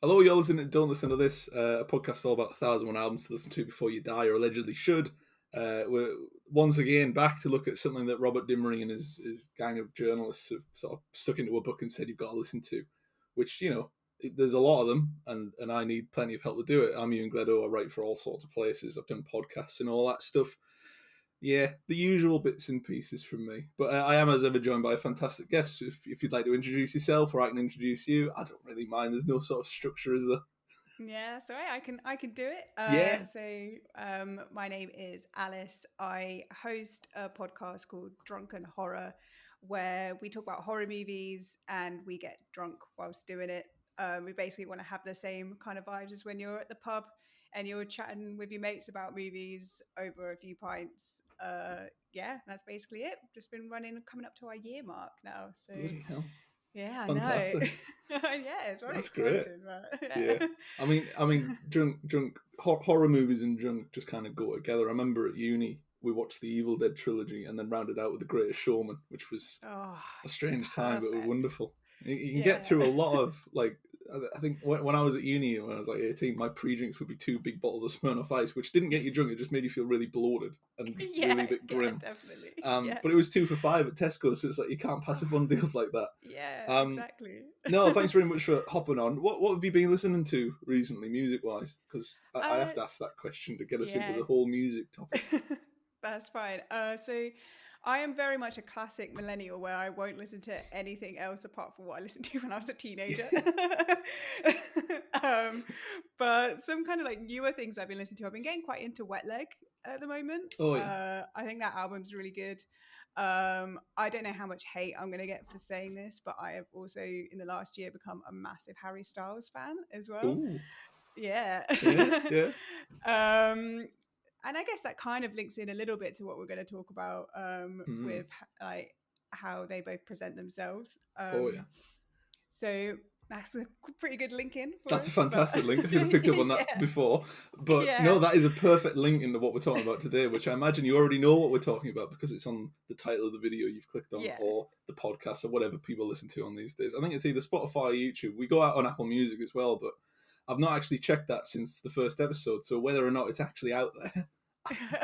Hello, you're listening to Don't Listen to This, a podcast all about 1,001 albums to listen to before you die, or allegedly should. We're once again back to look at something that Robert Dimery and his gang of journalists have sort of stuck into a book and said you've got to listen to, which, there's a lot of them, and I need plenty of help to do it. I'm Ewan Gleadow, I write for all sorts of places, I've done podcasts and all that stuff. Yeah, the usual bits and pieces from me. But I am, as ever, joined by a fantastic guest. If you'd like to introduce yourself, or I can introduce you, I don't really mind. There's no sort of structure, is there? Yeah, sorry, I can do it. Yeah. My name is Alice. I host a podcast called Drunken Horror, where we talk about horror movies and we get drunk whilst doing it. We basically want to have the same kind of vibes as when you're at the pub and you're chatting with your mates about movies over a few pints. Yeah, that's basically it. Just been running, coming up to our year mark now. So Bloody hell. yeah, I know. Fantastic. Yeah, it's very That's great. exciting, but Yeah. yeah. I mean, horror movies and drunk just kind of go together. I remember at uni, we watched the Evil Dead trilogy and then rounded out with The Greatest Showman, which was Oh, a strange time, but perfect. wonderful. You can get Yeah. through a lot of, like, I think when I was at uni, when I was like 18, my pre-drinks would be 2 big bottles of Smirnoff Ice, which didn't get you drunk. It just made you feel really bloated and really Yeah, a bit yeah, grim. definitely. Yeah. But it was 2 for 5 at Tesco, so it's like you can't pass Oh, up on deals like that. yeah, Um, exactly. no, thanks very much for hopping on. What have you been listening to recently, music wise? Because I have Uh, to ask that question to get us into yeah, the whole music topic. that's fine. So I am very much a classic millennial where I won't listen to anything else apart from what I listened to when I was a teenager. um, but some kind of like newer things I've been listening to. I've been getting quite into Wet Leg at the moment. Oh yeah, I think that album's really good. I don't know how much hate I'm going to get for saying this, but I have also in the last year become a massive Harry Styles fan as well. ooh, Yeah. yeah, yeah, um, and I guess that kind of links in a little bit to what we're going to talk about mm. with like how they both present themselves. Oh yeah. So that's a pretty good link in for That's a us. But fantastic link. I should have picked up on that yeah, before. But no, yeah, that is a perfect link into what we're talking about today, which I imagine you already know what we're talking about because it's on the title of the video you've clicked on yeah. or the podcast or whatever people listen to on these days. I think it's either Spotify or YouTube. We go out on Apple Music as well, but I've not actually checked that since the first episode. So whether or not it's actually out there,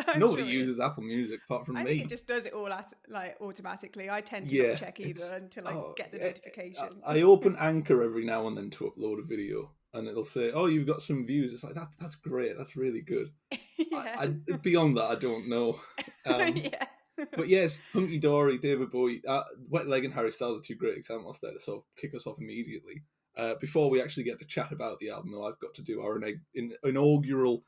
I'm nobody sure it is. uses Apple Music apart from I think it me. just does it all like automatically. I tend to not Yeah, check either it's until I get the notification. I open Anchor every now and then to upload a video, and it'll say, "Oh, you've got some views." It's like that's great. That's really good. Yeah. Beyond that, I don't know. Um, Yeah. but yes, Hunky Dory, David Bowie, Wet Leg, and Harry Styles are two great examples there to sort of kick us off immediately. Before we actually get to chat about the album, though, I've got to do our inaugural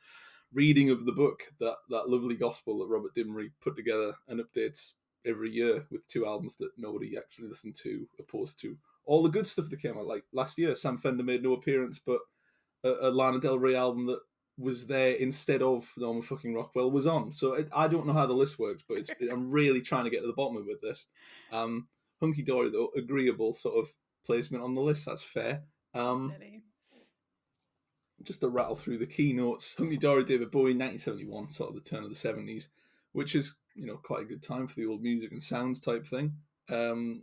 reading of the book, that lovely gospel that Robert Dimery put together and updates every year with 2 albums that nobody actually listened to, opposed to all the good stuff that came out. Like last year, Sam Fender made no appearance, but a Lana Del Rey album that was there instead of Norman fucking Rockwell was on. So I don't know how the list works, but I'm really trying to get to the bottom of it. This Hunky Dory, though, agreeable sort of placement on the list. That's fair. Um, Definitely. just to rattle through the keynotes, Hunky Dory, David Bowie, 1971, sort of the turn of the 70s, which is, quite a good time for the old music and sounds type thing.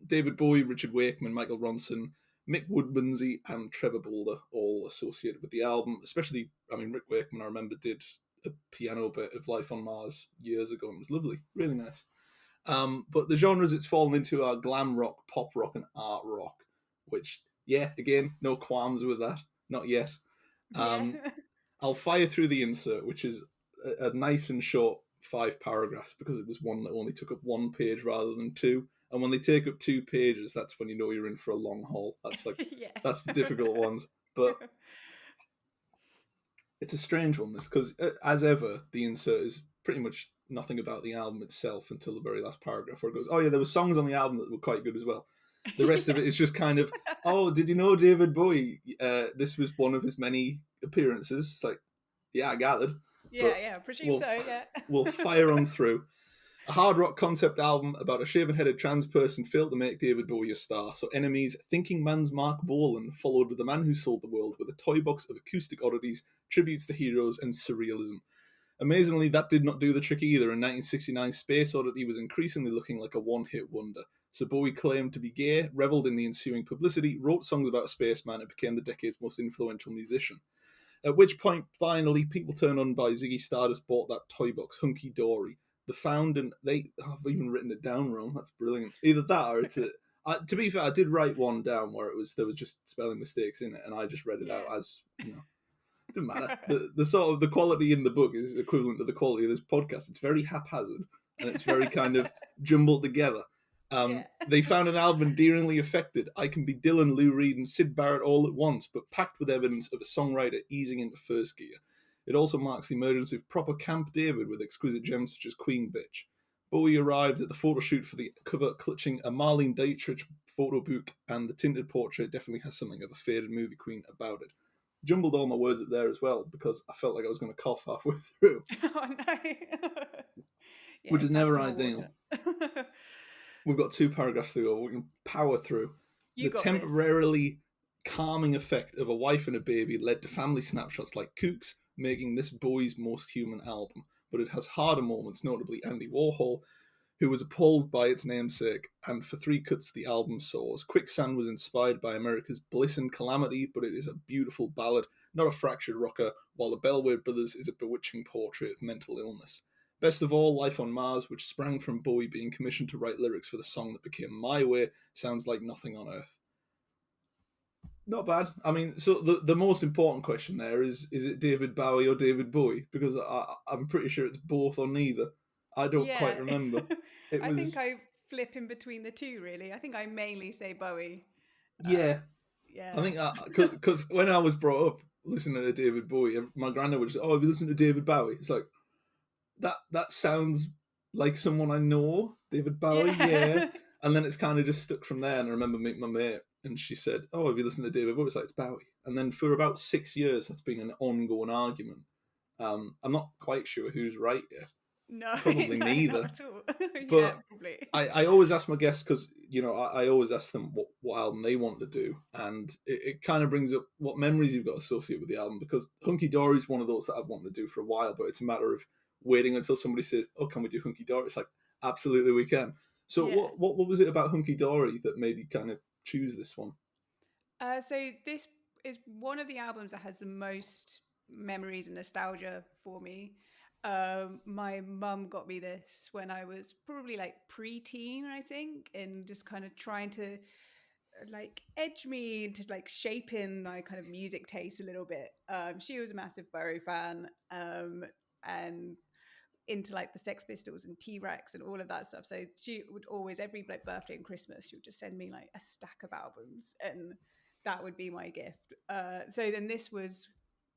David Bowie, Richard Wakeman, Michael Ronson, Mick Woodmansey, and Trevor Bolder, all associated with the album. Especially, Rick Wakeman, I remember, did a piano bit of Life on Mars years ago, and it was lovely, really nice. But the genres it's fallen into are glam rock, pop rock, and art rock, which, yeah, again, no qualms with that, not yet. Yeah. Um, I'll fire through the insert, which is a nice and short 5 paragraphs because it was one that only took up 1 page rather than 2. And when they take up 2 pages, that's when you know you're in for a long haul. That's the Yeah. difficult ones. But it's a strange one, this, because as ever, the insert is pretty much nothing about the album itself until the very last paragraph, where it goes, "Oh yeah, there were songs on the album that were quite good as well." The rest of Yeah. it is just kind of, "Oh, did you know David Bowie? This was one of his many appearances." It's like, yeah, I gathered, Yeah, but yeah, presume we'll so, yeah. we'll fire on through. A hard rock concept album about a shaven-headed trans person failed to make David Bowie a star, so Enemy's Thinking Man's Mark Bolan followed The Man Who Sold the World with a toy box of acoustic oddities, tributes to heroes, and surrealism. Amazingly, that did not do the trick either. In 1969, Space Oddity was increasingly looking like a one-hit wonder. So Bowie claimed to be gay, revelled in the ensuing publicity, wrote songs about a spaceman, and became the decade's most influential musician. At which point, finally, people turned on by Ziggy Stardust bought that toy box, Hunky Dory. The found and I've even written it down wrong. That's brilliant. Either that or it's a. To be fair, I did write one down where there was just spelling mistakes in it, and I just read it out as it doesn't matter. The sort of the quality in the book is equivalent to the quality of this podcast. It's very haphazard and it's very kind of jumbled together. They found an album endearingly affected. I can be Dylan, Lou Reed, and Syd Barrett all at once, but packed with evidence of a songwriter easing into first gear. It also marks the emergence of proper Camp David with exquisite gems such as Queen Bitch. Bowie arrived at the photo shoot for the cover clutching a Marlene Dietrich photo book, and the tinted portrait definitely has something of a faded movie queen about it. Jumbled all my words up there as well because I felt like I was going to cough halfway through. Oh no. Which is grab never some more ideal. water. We've got 2 paragraphs to go. We can power through. You The got temporarily calming effect of a wife and a baby led to family snapshots like Kooks, making this Bowie's most human album. But it has harder moments, notably Andy Warhol, who was appalled by its namesake, and for 3 cuts the album soars. Quicksand was inspired by America's Bliss and Calamity, but it is a beautiful ballad, not a fractured rocker, while the Bellway Brothers is a bewitching portrait of mental illness. Best of all, Life on Mars, which sprang from Bowie being commissioned to write lyrics for the song that became My Way, sounds like nothing on earth. Not bad. I mean, so the most important question there is it David Bowie or David Bowie? Because I'm pretty sure it's both or neither. I don't quite remember. I think I flip in between the two, really. I think I mainly say Bowie. Yeah. Yeah. I think because when I was brought up listening to David Bowie, my granddad would say, "Oh, have you listened to David Bowie?" It's like that sounds like someone I know, David Bowie. Yeah. And then it's kind of just stuck from there. And I remember meeting my mate, and she said, "Oh, have you listened to David Bowie?" It's like, it's Bowie. And then for about 6 years, that's been an ongoing argument. I'm not quite sure who's right yet. No, Probably no, neither. not at all. But probably. I always ask my guests because I always ask them what album they want to do, and it kind of brings up what memories you've got associated with the album. Because Hunky Dory is one of those that I've wanted to do for a while, but it's a matter of waiting until somebody says, "Oh, can we do Hunky Dory?" It's like, absolutely, we can. So what was it about Hunky Dory that made you kind of choose this one? So this is one of the albums that has the most memories and nostalgia for me. My mum got me this when I was probably like preteen, I think, and just kind of trying to like edge me into like shaping my kind of music taste a little bit. She was a massive Bowie fan, and into like the Sex Pistols and T-Rex and all of that stuff. So she would always, every like birthday and Christmas, she would just send me like a stack of albums, and that would be my gift. So then this was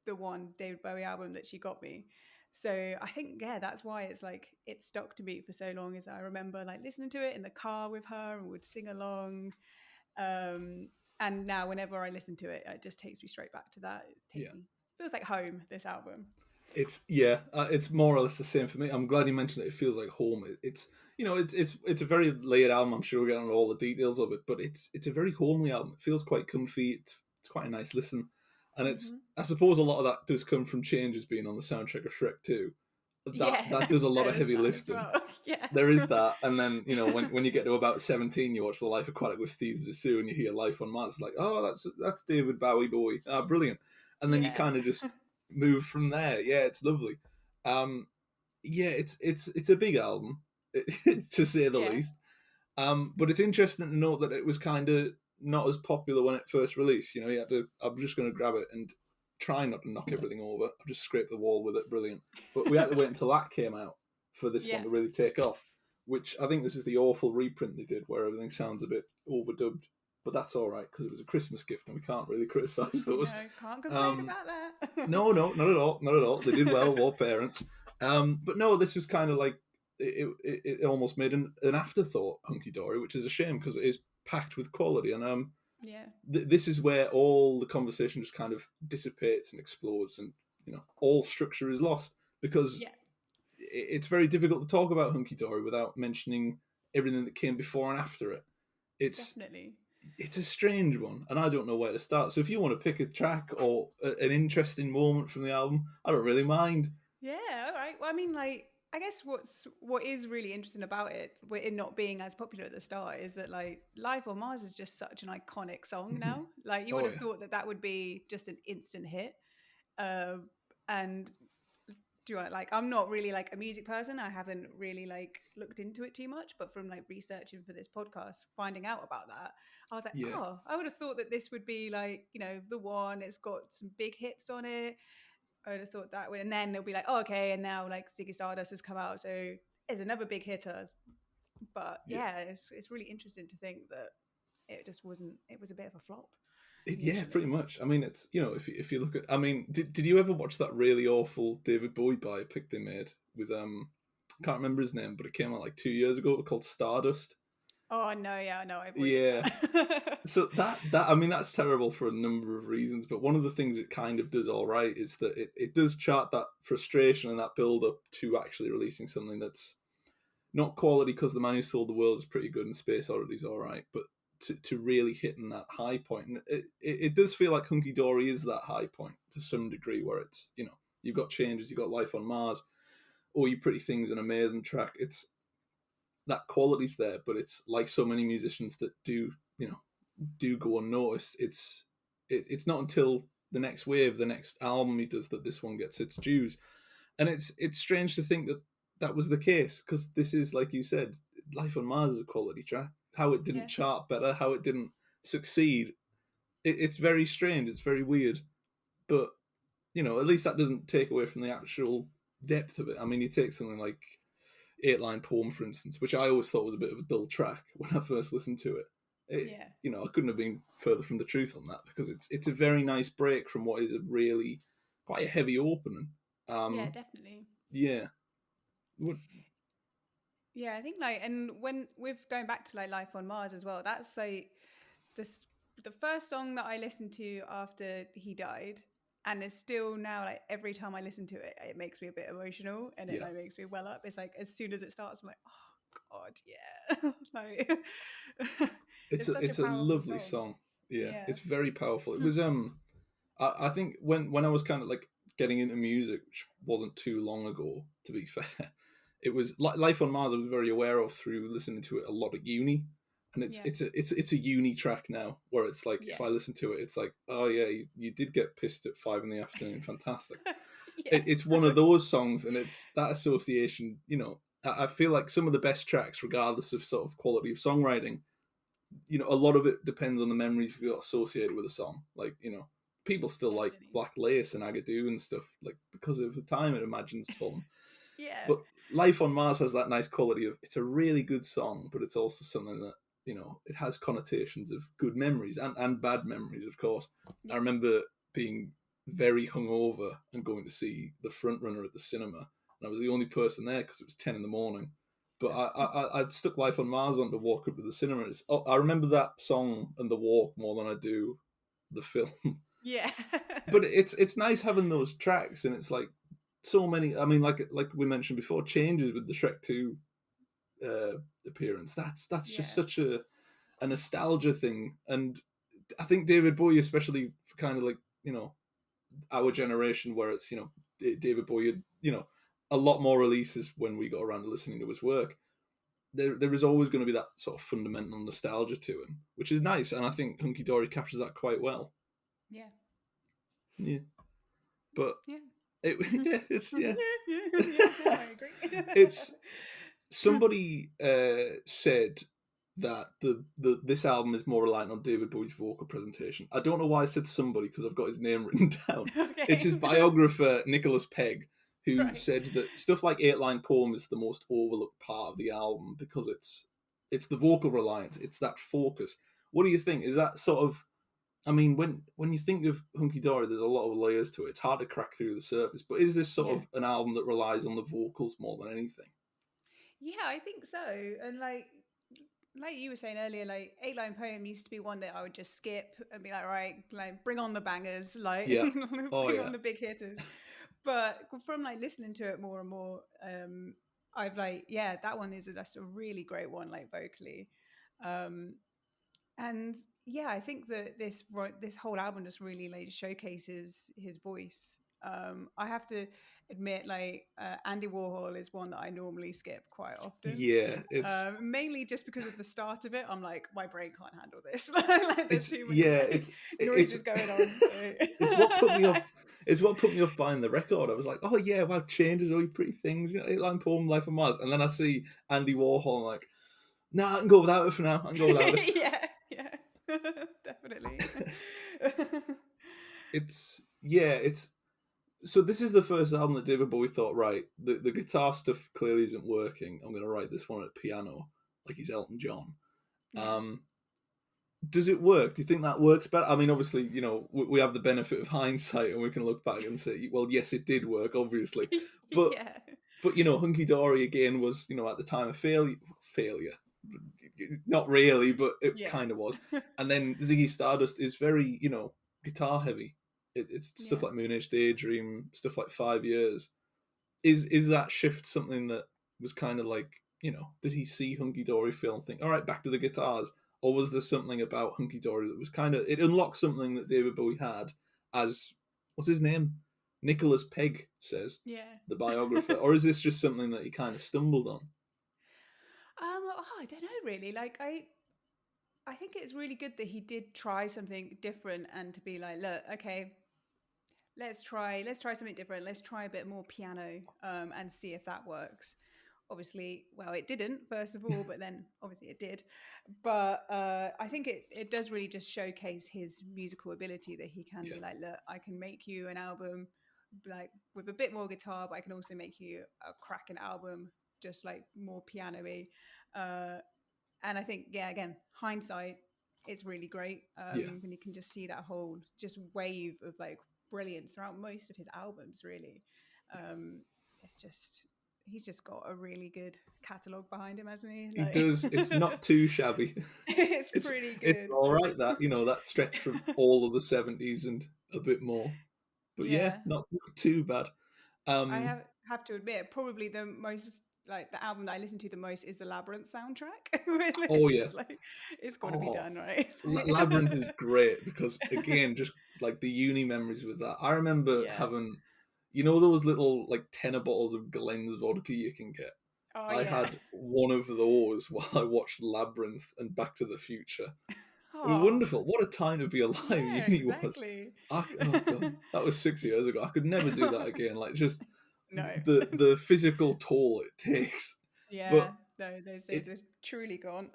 the one David Bowie album that she got me. So I think that's why it's like it stuck to me for so long. Is I remember like listening to it in the car with her and would sing along. And now whenever I listen to it, it just takes me straight back to that. It feels like home. This album. It's more or less the same for me. I'm glad you mentioned it. It feels like home. It's it's a very layered album. I'm sure we'll get into all the details of it, but it's a very homely album. It feels quite comfy. It's quite a nice listen, and it's I suppose a lot of that does come from Changes being on the soundtrack of Shrek 2. That does a lot of heavy lifting. Well. Yeah, there is that, and then when you get to about 17, you watch The Life Aquatic with Steve Zissou, and you hear Life on Mars. It's like, oh, that's David Bowie, brilliant. And then you kind of just move from there. Yeah, it's lovely. It's a big album to say the least. But it's interesting to note that it was kind of not as popular when it first released. You had to. I'm just going to grab it and try not to knock everything over. I've just scraped the wall with it. Brilliant. But we had to wait until that came out for this one to really take off. Which I think this is the awful reprint they did, where everything sounds a bit overdubbed. But that's all right because it was a Christmas gift, and we can't really criticise those. No, can't complain about that. No, not at all, not at all. They did well, war parents. But no, this was kind of like it almost made an afterthought, Hunky Dory, which is a shame because it is packed with quality. And this is where all the conversation just kind of dissipates and explodes, and all structure is lost because it's very difficult to talk about Hunky Dory without mentioning everything that came before and after it. It's a strange one, and I don't know where to start. So if you want to pick a track or an interesting moment from the album, I don't really mind. Yeah, all right. Well, I mean, like, I guess what is really interesting about it not being as popular at the start is that like Life on Mars is just such an iconic song Mhm. now. Like you would Oh have yeah, thought that that would be just an instant hit. Um, and do you want like I'm not really like a music person. I haven't really like looked into it too much, but from like researching for this podcast, finding out about that, I was like, yeah. oh, I would have thought that this would be like, the one. It's got some big hits on it. I would have thought that way. And then they'll be like, oh, okay, and now like Ziggy Stardust has come out, so it's another big hitter. But Yeah. yeah, it's really interesting to think that it just wasn't. It was a bit of a flop Yeah, pretty initially. much. I mean, it's if you look at, I mean, did you ever watch that really awful David Bowie biopic they made with I can't remember his name, but it came out like 2 years ago called Stardust. Oh no, yeah, no, I avoided Yeah. that. So that I mean that's terrible for a number of reasons, but one of the things it kind of does all right is that it does chart that frustration and that build up to actually releasing something that's not quality because the man who sold the world is pretty good and Space Oddity's all right, but to really hitting that high point. And it does feel like Hunky Dory is that high point to some degree where it's, you've got Changes, you've got Life on Mars, All You Pretty Things, an amazing track. It's that quality's there, but it's like so many musicians that do go unnoticed. It's not until the next wave, the next album he does that this one gets its dues. And it's strange to think that that was the case because this is, like you said, Life on Mars is a quality track. How it didn't Yeah, chart better, how it didn't succeed, it's very strange. It's very weird, but at least that doesn't take away from the actual depth of it. I mean, you take something like Eight Line Poem, for instance, which I always thought was a bit of a dull track when I first listened to it. yeah, I couldn't have been further from the truth on that because it's a very nice break from what is a really quite a heavy opening. yeah, Um, definitely. yeah, what, Yeah, I think like, and when with going back to like Life on Mars as well, that's like this the first song that I listened to after he died, and it's still now like every time I listen to it, it makes me a bit emotional, and it yeah, like makes me well up. It's like as soon as it starts, I'm like, oh God, yeah, like it's it's a such a it's a powerful lovely song. song. Yeah, Yeah, it's very powerful. It was I think when I was kind of like getting into music, which wasn't too long ago, to be fair, it was Life on Mars. I was very aware of through listening to it a lot at uni, and it's yeah, it's a it's a uni track now where it's like if yeah, I listen to it, it's like, oh yeah, you did get pissed at 5 in the afternoon, fantastic. yeah, It's one of those songs, and it's that association. I feel like some of the best tracks, regardless of sort of quality of songwriting, a lot of it depends on the memories you got associated with a song. Like, people still like definitely. Black Lace and Agadoo and stuff, like because of the time it imagines for them. Yeah, But Life on Mars has that nice quality of it's a really good song, but it's also something that, it has connotations of good memories and bad memories, of course. I yeah. remember being very hungover and going to see The Front Runner at the cinema. And I was the only person there because it was 10 in the morning. But I'd stuck Life on Mars on to walk up to the cinema. I remember that song and the walk more than I do the film. Yeah. But it's nice having those tracks, and it's like so many. I mean, like we mentioned before, Changes with the Shrek 2 appearance. That's just Yeah. such a nostalgia thing, and I think David Bowie, especially for kind of like our generation, where it's David Bowie had a lot more releases when we got around to listening to his work. There is always going to be that sort of fundamental nostalgia to him, which is nice, and I think Hunky Dory captures that quite well. Yeah. Yeah, but Yeah. yeah, it's yeah. Yeah, I agree. It's somebody said that the this album is more reliant on David Bowie's vocal presentation. I don't know why I said somebody because I've got his name written down. It's Okay. his biographer Nicholas Pegg who Right. said that stuff like Eight Line Poem is the most overlooked part of the album because it's the vocal reliance, it's that focus. What do you think? Is that sort of, I mean, when you think of Hunky Dory, there's a lot of layers to it. It's hard to crack through the surface. But is this sort Yeah. of an album that relies on the vocals more than anything? Yeah, I think so. And like you were saying earlier, like Eight Line Poem used to be one that I would just skip and be like, right, like bring on the bangers, like Yeah. Oh bring yeah. on the big hitters. But from like listening to it more and more, I've like, yeah, that one is that's a really great one, like vocally. Um, and yeah, I think that this whole album just really like showcases his voice. I have to admit, like Andy Warhol is one that I normally skip quite often. Yeah, it's Mainly just because of the start of it. I'm like, my brain can't handle this. Like, there's it's too many yeah, like noises going on. So it's what put me off. It's what put me off buying the record. I was like, oh yeah, wow, changes all pretty things, you know, Eight Line Poem, Life of Mars, and then I see Andy Warhol, I'm like, no, I can go without it for now. I can go without it. yeah, yeah, definitely. It's so this is the first album that David Bowie thought, right, the guitar stuff clearly isn't working. I'm going to write this one at piano, like he's Elton John. Yeah. Um, does it work? Do you think that works better? I mean, obviously, you know, we have the benefit of hindsight, and we can look back and say, well, yes, it did work, obviously, but Yeah. you know, Hunky Dory again was, you know, at the time a failure. Not really, but it Yeah. kind of was. And then Ziggy Stardust is very, you know, guitar heavy. It's stuff Yeah. like Moon Age Daydream, stuff like 5 Years. Is that shift something that was kind of like, you know, did he see Hunky Dory feel and think, all right, back to the guitars? Or was there something about Hunky Dory that was kind of, it unlocked something that David Bowie had as, what's his name? Nicholas Pegg says, Yeah. the biographer. Or is this just something that he kind of stumbled on? I don't know really. Like I think it's really good that he did try something different and to be like, look, okay, let's try something different. Let's try a bit more piano and see if that works. Obviously, well, it didn't, first of all, but then obviously it did. But I think it does really just showcase his musical ability that he can Yeah, be like, look, I can make you an album like with a bit more guitar, but I can also make you a cracking album just like more piano-y. Uh, and I think, yeah, again, hindsight, it's really great yeah. when you can just see that whole just wave of like brilliance throughout most of his albums. Really, um, it's just he's just got a really good catalog behind him, hasn't he? He Like, does. It's not too shabby. it's it's pretty it's good. all right, that, you know, that stretch from all of the 70s and a bit more. But yeah, Yeah, not too bad. I Um, have to admit, probably the most like the album that I listen to the most is the Labyrinth soundtrack, oh which yeah. is like it's got to be Oh, done, right? Labyrinth is great because again, just like the uni memories with that. I remember Yeah. having, you know, those little like tenner bottles of Glen's vodka you can get. Oh I yeah. had one of those while I watched Labyrinth and Back to the Future. It was Oh wonderful. What a time to be alive yeah, uni was. exactly. Oh god, that was 6 years ago. I could never do that again. Like, just No. the physical toll it takes. Yeah. But No, those it days are truly gone.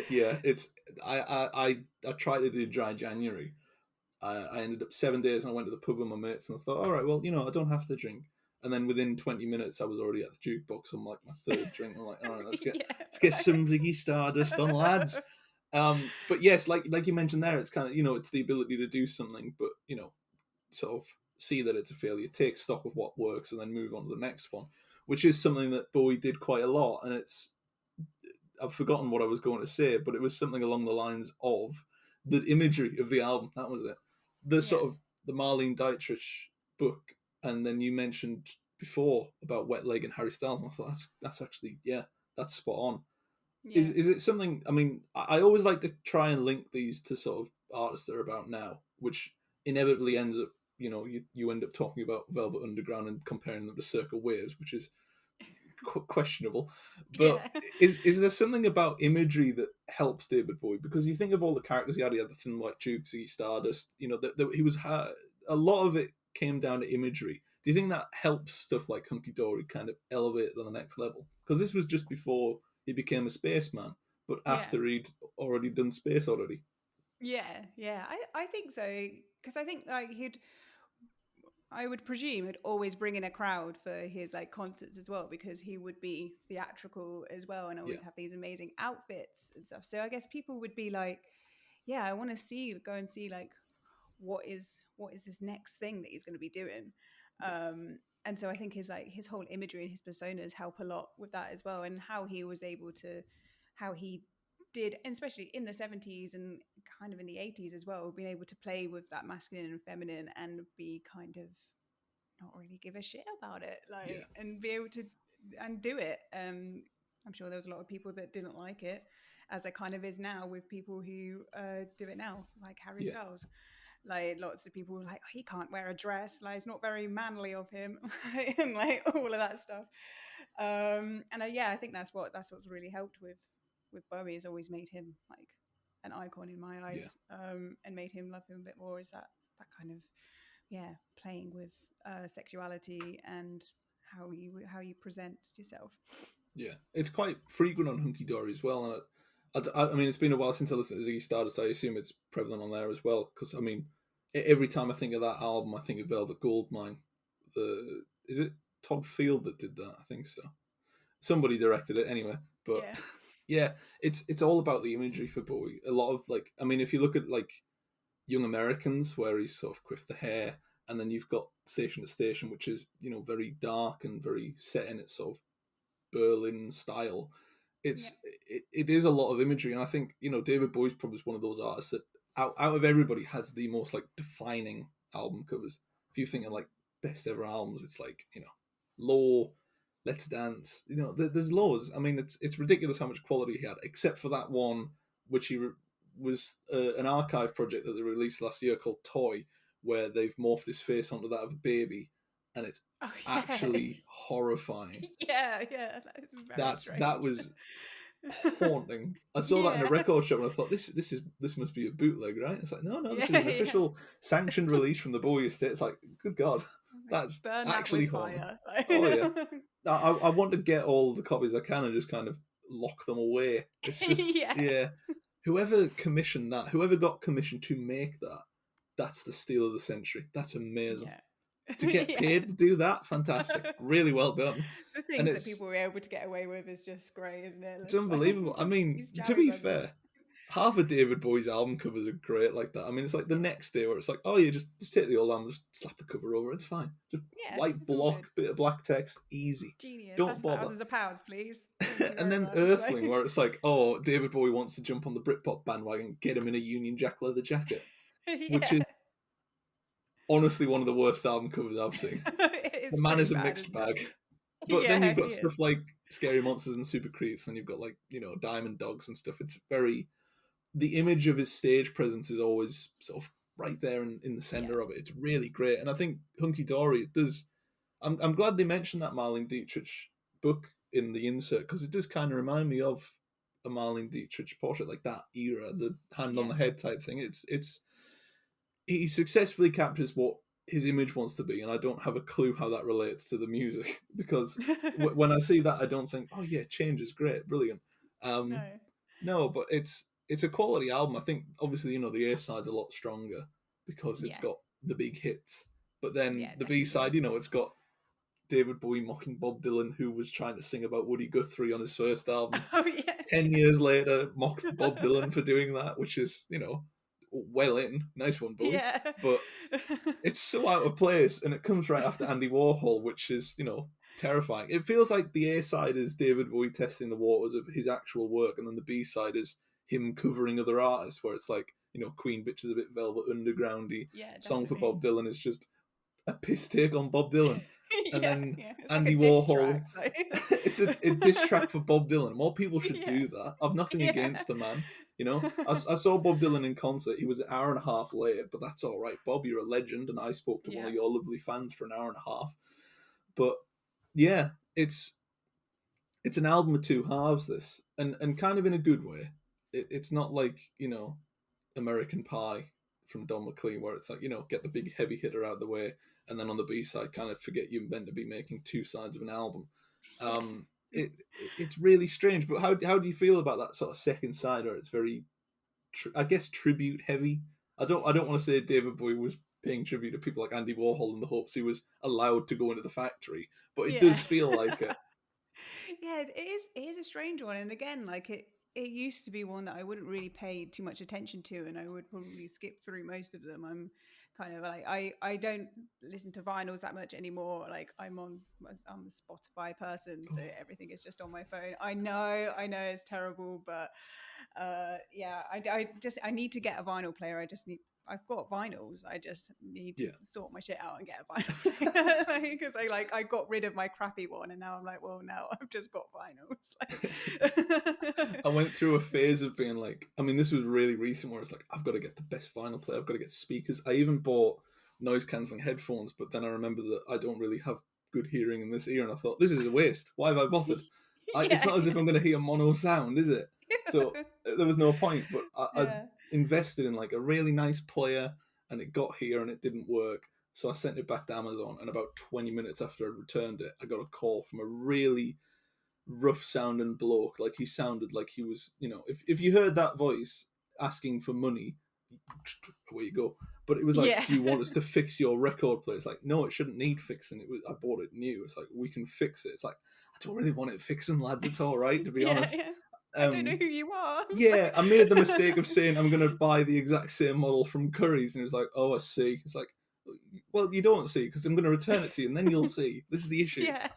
yeah, it's I tried to do dry January. I ended up 7 days and I went to the pub with my mates and I thought, all right, well, you know, I don't have to drink. And then within 20 minutes, I was already at the jukebox on like my third drink. I'm like, all right, Yeah. let's get some Ziggy Stardust on, lads. But yes, like you mentioned there, it's kind of, you know, it's the ability to do something, but, you know, sort of see that it's a failure, take stock of what works, and then move on to the next one, which is something that Bowie did quite a lot. And it's, I've forgotten what I was going to say, but it was something along the lines of the imagery of the album. That was it. The Yeah. sort of the Marlene Dietrich book, and then you mentioned before about Wet Leg and Harry Styles, and I thought that's actually, yeah, that's spot on. Yeah. Is it something? I mean, I always like to try and link these to sort of artists that are about now, which inevitably ends up, you know, you end up talking about Velvet Underground and comparing them to Circle Waves, which is questionable. But Yeah. is there something about imagery that helps David Bowie? Because you think of all the characters he had the Thin White Duke, Ziggy Stardust. You know that he was a lot of it came down to imagery. Do you think that helps stuff like Hunky Dory kind of elevate to the next level? Because this was just before he became a spaceman, but Yeah. after he'd already done space already. Yeah. Yeah. I think so. Because I think like I would presume he'd always bring in a crowd for his like concerts as well, because he would be theatrical as well and Yeah, always have these amazing outfits and stuff. So I guess people would be like, yeah, I want to go and see like what is this next thing that he's going to be doing. yeah, And so I think his whole imagery and his personas help a lot with that as well, and how he was able to how he did, and especially in the 70s and kind of in the 80s as well, being able to play with that masculine and feminine and be kind of not really give a shit about it, yeah, like, and be able to and do it. I'm sure there was a lot of people that didn't like it, as it kind of is now with people who do it now, like Harry yeah. Styles. Like lots of people were like, oh, he can't wear a dress, like it's not very manly of him, and like all of that stuff. And yeah, I think that's what's really helped with Bowie, has always made him like an icon in my Yeah. eyes, and made him love him a bit more. Is that kind of, yeah, playing with sexuality and how you present yourself. Yeah, it's quite frequent on Hunky Dory as well. And I mean, it's been a while since I listened to Ziggy Stardust. So I assume it's prevalent on there as well. Because I mean, every time I think of that album, I think of Velvet Goldmine. Is it Todd Field that did that? I think so. Somebody directed it anyway. But Yeah, yeah, it's all about the imagery for Bowie. A lot of like, I mean, if you look at like Young Americans, where he's sort of quiffed the hair, and then you've got Station to Station, which is very dark and very set in its sort of Berlin style. yeah, It is a lot of imagery, and I think David Bowie's probably one of those artists that out of everybody has the most like defining album covers. If you think of like best ever albums, it's like Low, Let's Dance. There's loads. I mean, it's ridiculous how much quality he had, except for that one which was an archive project that they released last year called Toy, where they've morphed his face onto that of a baby, and it's oh yeah, actually horrifying. yeah, that is very That strange. was haunting. I saw that in a Yeah, record shop and I thought this must be a bootleg, right? It's like no, this is yeah, an yeah. official sanctioned release from the Bowie estate. It's like, good God, Like, that's burn that actually with haunting. fire. Oh yeah, I want to get all the copies I can and just kind of lock them away. It's just Yeah, yeah. Whoever commissioned that, whoever got commissioned to make that, that's the steal of the century. That's amazing. yeah, To get yeah. paid to do that, fantastic. Really well done. The And things that it's people were able to get away with is just great, isn't it? It's It's like unbelievable. I mean, these to Jammy be Brothers. fair, half of David Bowie's album covers are great like that. I mean, it's like the Yeah, next day where it's like, oh yeah, just take the old album, just slap the cover over, it's fine. Just yeah, white it's all block, good. bit of black text, easy. Genius. Don't That's bother. thousands of pounds, please. Thank you And very then much. Earthling, where it's like, oh, David Bowie wants to jump on the Britpop bandwagon, get him in a Union Jack leather jacket, which Yeah, is honestly one of the worst album covers I've seen. it The is man pretty is a bad, mixed isn't it? bag. But then Yeah, you've got he is. stuff like Scary Monsters and Super Creeps, and you've got like, Diamond Dogs and stuff. It's very the image of his stage presence is always sort of right there in the Yeah, center of it. It's really great, and I think Hunky Dory it does. I'm glad they mentioned that Marlene Dietrich book in the insert because it does kind of remind me of a Marlene Dietrich portrait, like that era, the hand on yeah, the head type thing. It's he successfully captures what his image wants to be, and I don't have a clue how that relates to the music because when I see that, I don't think, oh yeah, change is great, brilliant. Um, no, no, but it's a quality album. I think obviously the A side's a lot stronger because it's yeah, got the big hits, but then yeah, the B definitely. side, it's got David Bowie mocking Bob Dylan, who was trying to sing about Woody Guthrie on his first album. Oh yeah, 10 years later, mocks Bob Dylan for doing that, which is well in, nice one, Bowie. yeah, But it's so out of place, and it comes right after Andy Warhol, which is terrifying. It feels like the A side is David Bowie testing the waters of his actual work, and then the B side is him covering other artists, where it's like Queen Bitch is a bit Velvet Undergroundy. yeah, Song for definitely. Bob Dylan is just a piss take on Bob Dylan, and Yeah, then yeah. It's like a Andy diss Warhol. track. Like, It's a diss track for Bob Dylan. More people should yeah, do that. I've nothing yeah, against the man. I saw Bob Dylan in concert. He was an hour and a half late, but that's all right. Bob, you're a legend, and I spoke to one yeah, of your lovely fans for an hour and a half. But yeah, it's an album of two halves. This and kind of in a good way. It's not like American Pie from Don McLean, where it's like get the big heavy hitter out of the way, and then on the B side, kind of forget you're meant to be making two sides of an album. yeah. It's really strange. But how do you feel about that sort of second side, where it's very, I guess, tribute heavy? I don't want to say David Bowie was paying tribute to people like Andy Warhol in the hopes he was allowed to go into the factory, but it Yeah. does feel like it. Yeah, it is a strange one. And again, like it used to be one that I wouldn't really pay too much attention to, and I would probably skip through most of them. I'm kind of like I don't listen to vinyls that much anymore. Like I'm a Spotify person, so Oh, everything is just on my phone. I know it's terrible, but yeah, I need to get a vinyl player. I've got vinyls. I just need to yeah. sort my shit out and get a vinyl player because I got rid of my crappy one, and now I'm like, well, now I've just got vinyls. Like, I went through a phase of being like, I mean, this was really recent where it's like, I've got to get the best vinyl player, I've got to get speakers. I even bought noise cancelling headphones, but then I remember that I don't really have good hearing in this ear, and I thought, this is a waste. Why have I bothered? It's Yeah. not as if I'm going to hear mono sound, is it? So there was no point, but I Yeah. invested in like a really nice player, and it got here and it didn't work. So I sent it back to Amazon, and about 20 minutes after I returned it, I got a call from a really rough sounding bloke. Like, he sounded like he was, if you heard that voice asking for money, away you go. But it was like, Yeah. do you want us to fix your record player? It's like, no, it shouldn't need fixing. I bought it new. It's like, we can fix it. It's like, I don't really want it fixing, lads. It's all right, to be Yeah, honest. yeah. I don't know who you are. Yeah, I made the mistake of saying I'm going to buy the exact same model from Curry's, and he was like, oh, I see. It's like, well, you don't see, because I'm going to return it to you, and then you'll see. This is the issue. Yeah.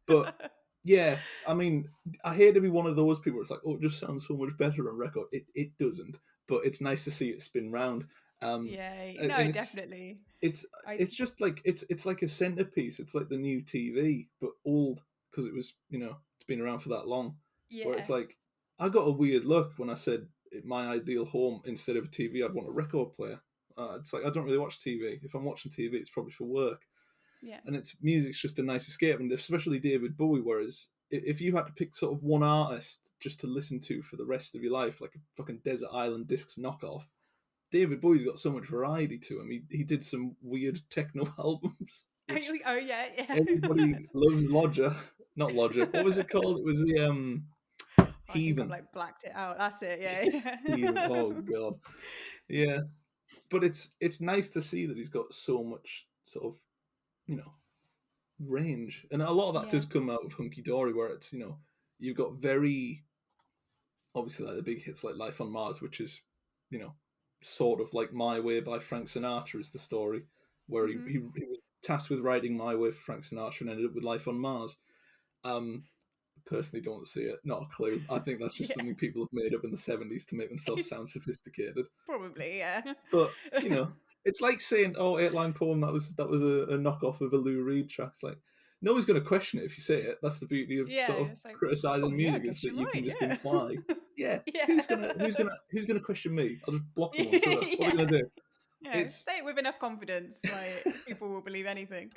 But yeah, I mean, I hate to be one of those people. It's like, oh, it just sounds so much better on record. It doesn't, but it's nice to see it spin round. Yeah. And No, it's definitely. it's I it's just like it's like a centerpiece. It's like the new TV, but old, because it was, it's been around for that long. Where it's yeah. like, I got a weird look when I said my ideal home, instead of a TV, I'd want a record player. It's like, I don't really watch TV. If I'm watching TV, it's probably for work. Yeah. And it's music's just a nice escape, and especially David Bowie. Whereas if you had to pick sort of one artist just to listen to for the rest of your life, like a fucking Desert Island Discs knockoff, David Bowie's got so much variety to him. He did some weird techno albums, which Oh yeah, yeah. everybody loves. Lodger, not Lodger. What was it called? It was the I think I've Heathen. like blacked it out. That's it. Yeah. Heathen. Oh Yeah. god, yeah. But it's nice to see that he's got so much sort of, you know range, and a lot of that Yeah. does come out of Hunky Dory, where it's, you've got very obviously like the big hits like Life on Mars, which is, you know sort of like My Way by Frank Sinatra is the story, where Mhm. he was tasked with writing My Way for Frank Sinatra and ended up with Life on Mars. um Personally don't see it, not a clue. I think that's just Yeah. something people have made up in the 70s to make themselves sound sophisticated. Probably. Yeah. But, it's like saying, "Oh, 8-line poem, that was a knockoff of a Lou Reed track." It's like, no one's going to question it if you say it. That's the beauty of Yeah. sort of It's like, oh criticizing yeah, I music, is guess that you're you can right. just Yeah. imply. Yeah, Yeah. who's gonna question me? I'll just block them on Twitter. What are they Yeah. gonna do? Yeah. It's Say it with enough confidence, like people will believe anything.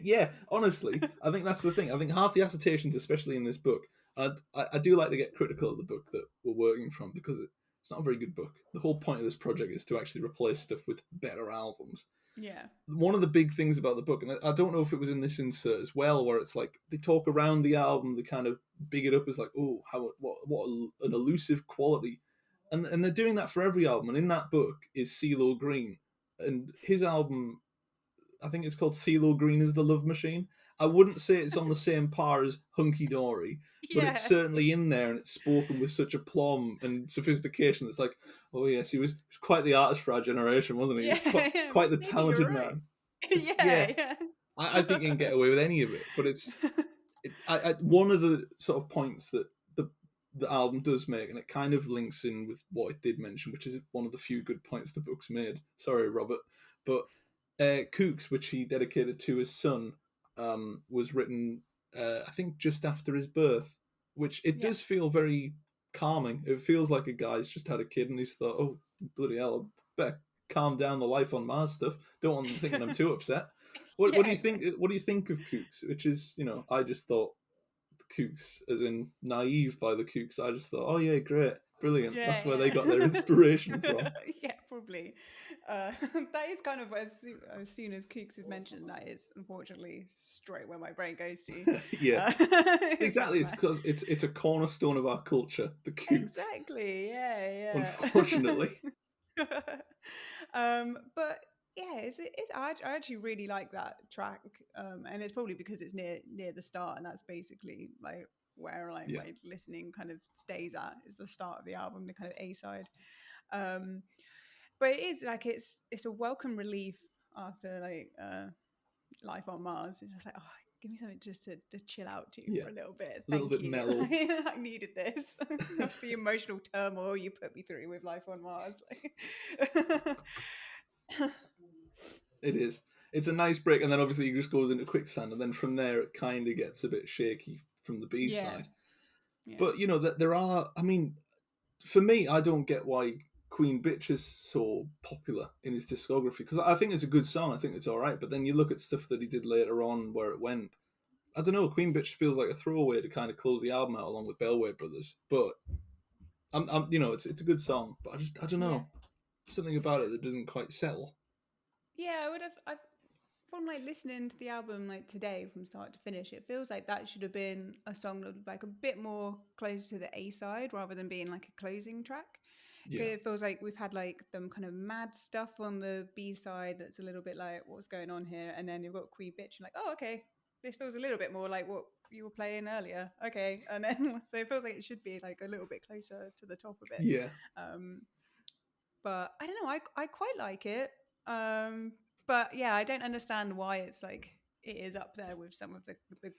yeah. Honestly, I think that's the thing. I think half the assertions, especially in this book, I do like to get critical of the book that we're working from, because it's not a very good book. The whole point of this project is to actually replace stuff with better albums. Yeah. One of the big things about the book, and I don't know if it was in this insert as well, where it's like they talk around the album, they kind of big it up as like, oh, what an elusive quality, and they're doing that for every album. And in that book is CeeLo Green, and his album, I think it's called CeeLo Green is the Love Machine. I wouldn't say it's on the same par as Hunky Dory, but it's Yeah. certainly in there, and it's spoken with such aplomb and sophistication. It's like, oh yes, he was quite the artist for our generation, wasn't he? He was quite, Yeah. quite the Maybe you're talented right. man. It's yeah. Yeah. Yeah. I think you can get away with any of it, but one of the sort of points that the album does make, and it kind of links in with what it did mention, which is one of the few good points the book's made. Sorry, Robert, but Kooks, which he dedicated to his son, was written, I think, just after his birth, which it Yeah. does feel very calming. It feels like a guy's just had a kid and he's thought, oh, bloody hell, I better calm down the Life on Mars stuff. Don't want them thinking I'm too upset. What do Yeah. you think? What do you think of Kooks? Which is, I just thought Kooks, as in naive by the Kooks. I just thought, oh yeah, great, brilliant. Yeah. That's where they got their inspiration from. Yeah, probably. That is kind of as soon as Kooks is mentioned, that is unfortunately straight where my brain goes to. Yeah, It's like, exactly. It's because it's a cornerstone of our culture, the Kooks. exactly. Yeah. Unfortunately. But yeah, I actually really like that track, and it's probably because it's near the start, and that's basically like where like Yeah. my listening kind of stays at, is the start of the album, the kind of A side. Um, but it is like it's a welcome relief after like Life on Mars. It's just like, oh, give me something just to chill out to Yeah. for a little bit. A little Thank bit you. mellow. I needed this. After the emotional turmoil you put me through with Life on Mars. It is. It's a nice break, and then obviously it just goes into quicksand, and then from there it kind of gets a bit shaky from the B Yeah. side. Yeah. But that there are. I mean, for me, I don't get why Queen Bitch is so popular in his discography, because I think it's a good song. I think it's all right. But then you look at stuff that he did later on, where it went. I don't know. Queen Bitch feels like a throwaway to kind of close the album out, along with Bellway Brothers. But it's a good song. But I don't Yeah. know, something about it that doesn't quite settle. Yeah, I from like listening to the album like today from start to finish, it feels like that should have been a song that was like a bit more close to the A side rather than being like a closing track. Yeah, It feels like we've had like them kind of mad stuff on the B side that's a little bit like what's going on here, and then you've got Queen Bitch and like, oh okay, this feels a little bit more like what you were playing earlier. Okay, and then so it feels like it should be like a little bit closer to the top of it. yeah, Um, but I don't know. I quite like it. Um, but yeah, I don't understand why it's like it is up there with some of the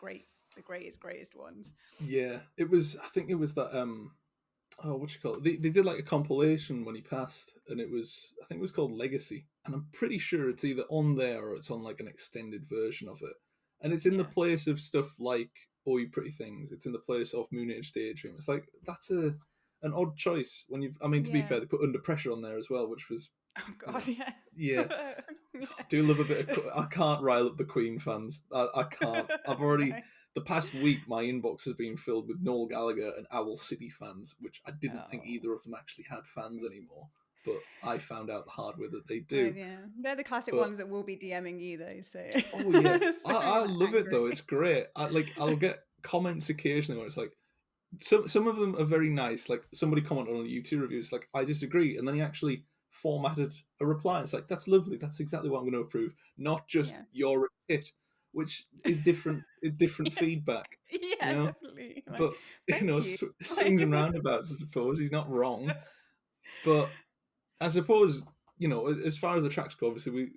greatest ones. yeah. It was. I think it was that. Oh, what you call it? They did like a compilation when he passed, and it was. I think it was called Legacy, and I'm pretty sure it's either on there or it's on like an extended version of it, and it's in the Yeah, place of stuff like "Oh You Pretty Things." It's in the place of "Moon Age Daydream." It's like that's an odd choice when you've. I mean, to be yeah. fair, they put Under Pressure on there as well, which was, Oh you God, know, yeah. yeah. I do love a bit of. I can't rile up the Queen fans. I can't. I've already. No. The past week, my inbox has been filled with Noel Gallagher and Owl City fans, which I didn't think Oh. either of them actually had fans anymore. But I found out the hard way that they Well, do. yeah, they're the classic But ones that will be DMing you though. So, oh yeah, so I like love it angry. though. It's great. I'll get comments occasionally where it's like some of them are very nice. Like somebody commented on a YouTube review. It's like I disagree, and then he actually formatted a reply. It's like that's lovely. That's exactly what I'm going to approve. Not just Yeah, you're a hit, which is different yeah, feedback. You yeah, know, definitely. Like, but thank you. swings Like, and roundabouts. I suppose he's not wrong, but I suppose as far as the tracks go, obviously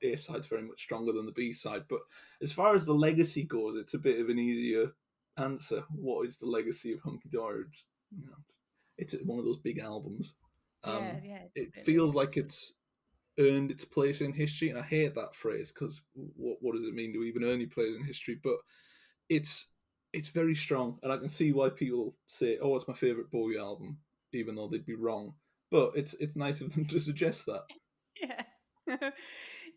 A side's very much stronger than the B side, but as far as the legacy goes, it's a bit of an easier answer. What is the legacy of Hunky Dory? It's one of those big albums. yeah, yeah, It definitely. feels like it's earned its place in history, and I hate that phrase because what does it mean to even earn your place in history? But it's it's very strong, and I can see why people say, "Oh, it's my favorite Bowie album," even though they'd be wrong. But it's nice of them to suggest that. Yeah.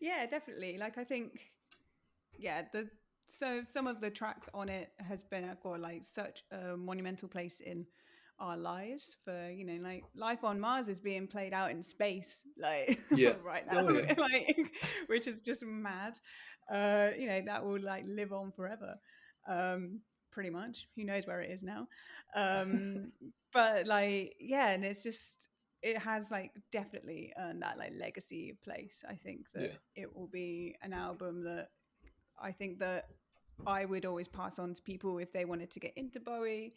Yeah, definitely. Like I think yeah, the so some of the tracks on it has been got like such a monumental place in our lives for like life on Mars is being played out in space like Yeah. right now Oh yeah. like which is just mad. That will like live on forever. Pretty much. Who knows where it is now. Um but like yeah, and it's just it has like definitely earned that like legacy place. I think that Yeah. it will be an album that I think that I would always pass on to people if they wanted to get into Bowie.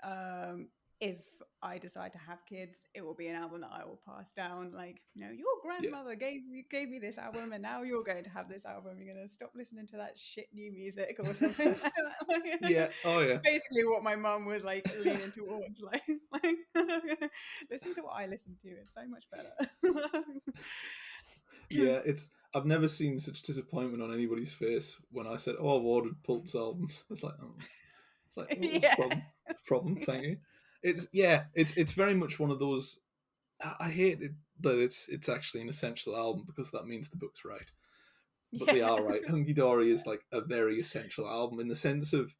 Um, if I decide to have kids, it will be an album that I will pass down. Like, your Yeah. grandmother gave me this album, and now you're going to have this album. You're going to stop listening to that shit new music or something like that. Yeah. Oh yeah. Basically, what my mum was like leaning towards, like listen to what I listen to. It's so much better. Yeah. It's I've never seen such disappointment on anybody's face when I said, "Oh, I've ordered Pulp's albums." It's like, oh, what's the Yeah. problem? Problem. Thank you. It's very much one of those. I hate it that it's actually an essential album because that means the book's right. But they Yeah. are right. Hunky Dory is like a very essential album in the sense of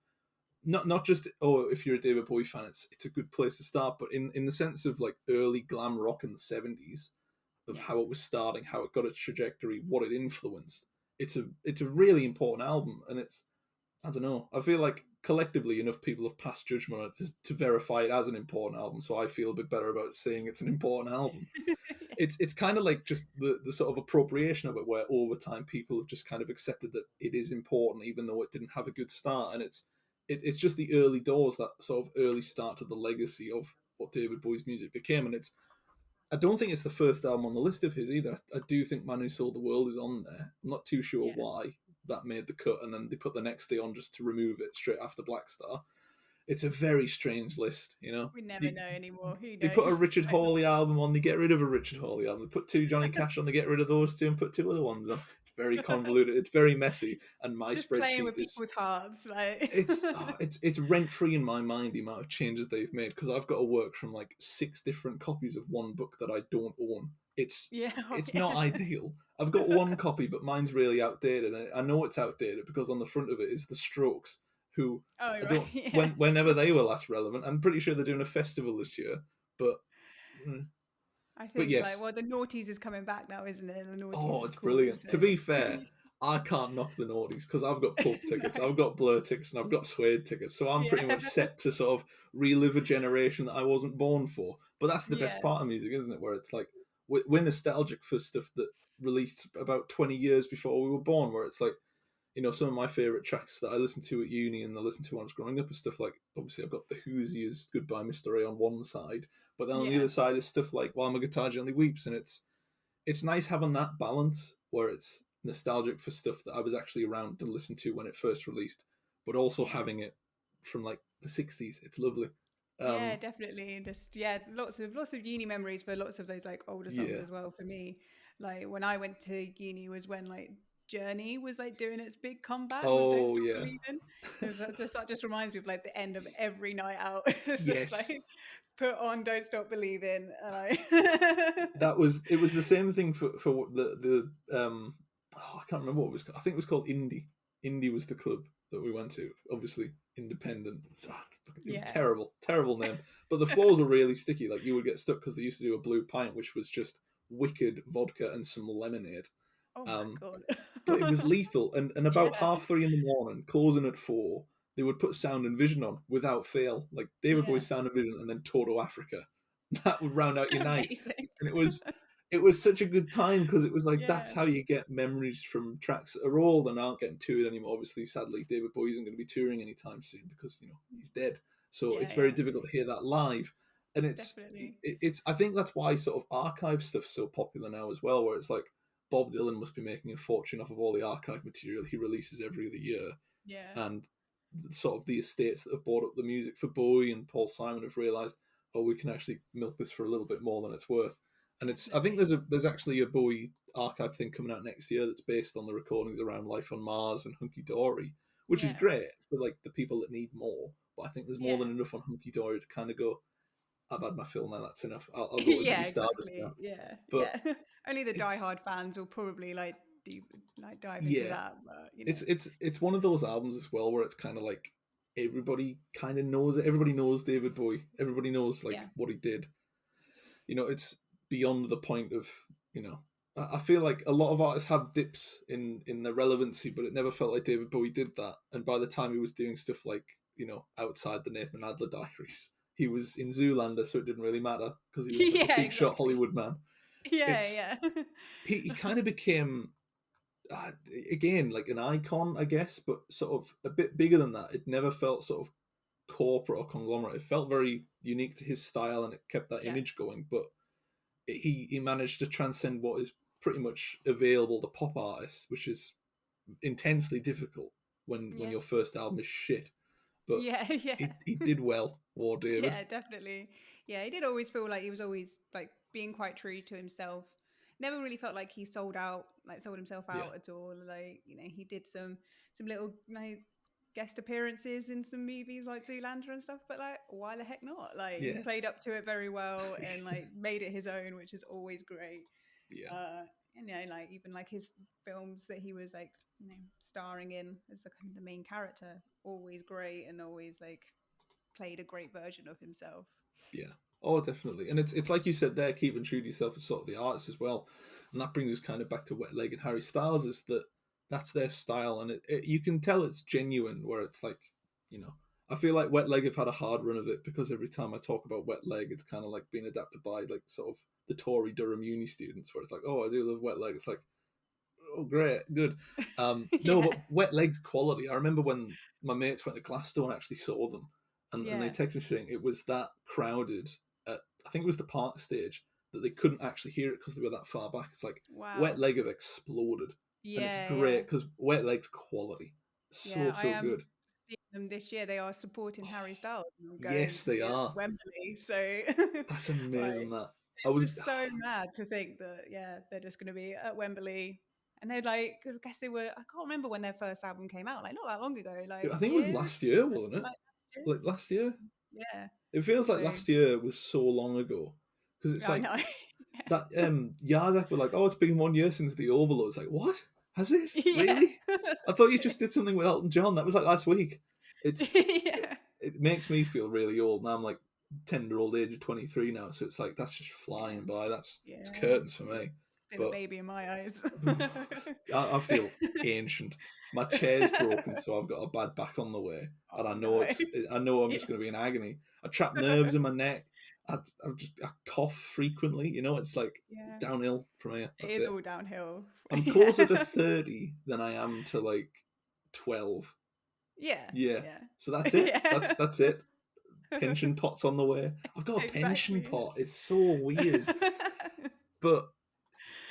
not just if you're a David Bowie fan, it's a good place to start, but in the sense of like early glam rock in the '70s, of Yeah. how it was starting, how it got its trajectory, what it influenced. It's a really important album, and it's I don't know. I feel like collectively enough people have passed judgment on it to verify it as an important album, so I feel a bit better about saying it's an important album. It's kind of like just the sort of appropriation of it, where over time people have just kind of accepted that it is important, even though it didn't have a good start, and it's just the early doors, that sort of early start to the legacy of what David Bowie's music became, and it's I don't think it's the first album on the list of his either. I do think Man Who Sold the World is on there. I'm not too sure Yeah. why that made the cut, and then they put the next day on just to remove it straight after Black Star. It's a very strange list, you know. We never know anymore. Who They put a knows? Richard Hawley album on, they get rid of a Richard Hawley album. They put two Johnny Cash on, they get rid of those two and put two other ones on. It's very convoluted. It's very messy, and my Just playing spreadsheet with is people's hearts, like. it's rent free in my mind the amount of changes they've made because I've got to work from like 6 different copies of one book that I don't own. Yeah, oh, It's not yeah. ideal. I've got one copy, but mine's really outdated, and I know it's outdated because on the front of it is the Strokes, who Oh, I right, don't yeah. whenever they were last relevant. I'm pretty sure they're doing a festival this year, but mm, I but think, like, yes. well, the Naughties is coming back now, isn't it? The Naughties Oh, is it's cool, brilliant. so. To be fair, I can't knock the naughties because I've got Pulp tickets, No. I've got Blur tickets, and I've got Suede tickets. So I'm pretty Yeah. much set to sort of relive a generation that I wasn't born for. But that's the best Yeah. part of music, isn't it? Where it's like we're nostalgic for stuff that released about 20 years before we were born. Where it's like, some of my favorite tracks that I listened to at uni and I listened to when I was growing up is stuff like, obviously I've got the Hoosiers' "Goodbye Mr. A" on one side, but then on the Yeah. other side is stuff like "While My Guitar Gently Weeps," and it's nice having that balance where it's nostalgic for stuff that I was actually around to listen to when it first released, but also Yeah. having it from like the '60s. It's lovely. Yeah, Um, definitely. And just, yeah, lots of uni memories for lots of those like older songs yeah. as well for me. Like when I went to uni was when like Journey was like doing its big comeback with Don't Oh Stop yeah. Believing. That just reminds me of like the end of every night out. It's just Yes. like put on Don't Stop Believing and I. It was the same thing for the I can't remember what it was called. I think it was called Indie. Indie was the club that we went to. Obviously independent. It was Yeah. terrible name. But the floors were really sticky. Like you would get stuck because they used to do a blue pint, which was just wicked vodka and some lemonade. Oh my Um, God. but it was lethal. And about Yeah. 3:30 in the morning, closing at 4, they would put Sound and Vision on without fail, like David Yeah. Bowie's Sound and Vision, and then Toto Africa. That would round out your night, Amazing. and it was such a good time because it was like that's Yeah. how you get memories from tracks that are old and aren't getting toured anymore. Obviously, sadly, David Bowie isn't going to be touring anytime soon because he's dead. So Yeah. it's very Yeah. difficult to hear that live, and Definitely. it's I think that's why sort of archive stuff's so popular now as well, where it's like Bob Dylan must be making a fortune off of all the archive material he releases every other year, Yeah. and sort of the estates that have bought up the music for Bowie and Paul Simon have realised, oh, we can actually milk this for a little bit more than it's worth. And I think Definitely. there's actually a Bowie archive thing coming out next year that's based on the recordings around Life on Mars and Hunky Dory, which is Yeah. great for like the people that need more. But I think there's more Yeah. than enough on Hunky Dory to kind of go, I've had my fill now. That's enough. I'll go to Yeah, Ziggy Stardust now. exactly. Yeah, But yeah. Only the it's diehard fans will probably like dive into yeah, that, but it's one of those albums as well where it's kind of like everybody kind of knows it. Everybody knows David Bowie. Everybody knows like yeah, what he did. It's beyond the point of you know. I feel like a lot of artists have dips in their relevancy, but it never felt like David Bowie did that. And by the time he was doing stuff like outside the Nathan Adler Diaries, he was in Zoolander, so it didn't really matter because he was like a yeah, big shot exactly. Hollywood man. Yeah, It's yeah, he kind of became uh, again like an icon, I guess, but sort of a bit bigger than that. It never felt sort of corporate or conglomerate. It felt very unique to his style, and it kept that yeah, image going. But he managed to transcend what is pretty much available to pop artists, which is intensely difficult when yeah, your first album is shit. But yeah, yeah. he did well, War David. Yeah, definitely. Yeah, he did always feel like he was always like being quite true to himself. Never really felt like he sold himself Yeah, out at all. Like, he did some little guest appearances in some movies like Zoolander and stuff, but like why the heck not? Like he yeah, played up to it very well and like made it his own, which is always great. yeah, Uh and like even like his films that he was like, starring in as the kind of the main character, always great and always like played a great version of himself. yeah. Oh, definitely. And it's like you said there, keeping true to yourself as sort of the artist as well. And that brings us kind of back to Wet Leg and Harry Styles, is that that's their style, and you can tell it's genuine. Where it's like, I feel like Wet Leg have had a hard run of it because every time I talk about Wet Leg, it's kind of like being adapted by like sort of the Tory Durham uni students, where it's like, oh, I do love Wet Leg. It's like, oh, great, good. No, Yeah, but Wet Leg's quality. I remember when my mates went to Glasgow and actually saw them, and they yeah. texted me saying it was that crowded at, I think it was the park stage, that they couldn't actually hear it because they were that far back. It's like Wet Wow. Leg have exploded, and it's Yeah, yeah, great because Wet Leg's quality, yeah. so I so am good. seeing them this year. They are supporting Harry Styles. And I'm going Yes, to they see it at are. Wembley. So, That's amazing. like, That I it's was. just so mad to think that they're just going to be at Wembley And they're like, I guess they were, I can't remember when their first album came out, like not that long ago, like I a think it was year, last year, wasn't it? like last year. Like last year. Yeah. It feels like So last year was so long ago because it's I like know. that. Yardek were like, oh, it's been 1 year since the Overload. It's like, what? Has it Yeah. really? I thought you just did something with Elton John. That was like last week. It's Yeah. it makes me feel really old now. I'm like tender-old age of 23 now, so it's like that's just flying by. It's Yeah. curtains for me. Still a But baby in my eyes. I feel ancient. My chair's broken, so I've got a bad back on the way, and Oh no. I know I'm Yeah. just going to be in agony. I trap nerves in my neck. I cough frequently. It's like Yeah. downhill from here. It That's is it. all downhill. I'm Yeah. closer to 30 than I am to like 12. Yeah. Yeah. Yeah. So that's it. Yeah. That's it. Pension pot's on the way. I've got a pension Exactly. pot. It's so weird. But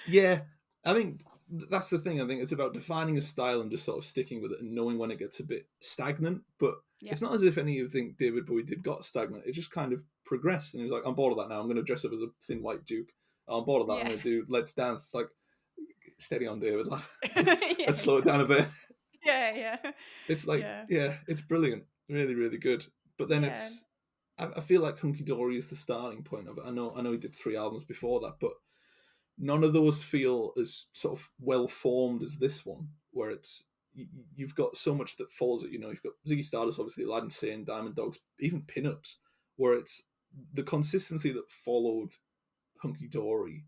yeah, I think that's the thing. I think it's about defining a style and just sort of sticking with it and knowing when it gets a bit stagnant. But Yeah. it's not as if any of the thing David Bowie did got stagnant. It just kind of progressed. And he was like, I'm bored of that now. I'm going to dress up as a thin white duke. I'm bored of that. I'm Yeah. going to do Let's Dance. It's like, steady on, David. Yeah, Let's slow it down a bit. Yeah, yeah. It's like, Yeah. yeah, it's brilliant. Really, really good. But then Yeah. I feel like Hunky Dory is the starting point of it. I know he did 3 albums before that, but none of those feel as sort of well formed as this one, where you've got so much that follows it. You've got Ziggy Stardust, obviously, Aladdin Sane, Diamond Dogs, even Pinups, where it's the consistency that followed Hunky Dory.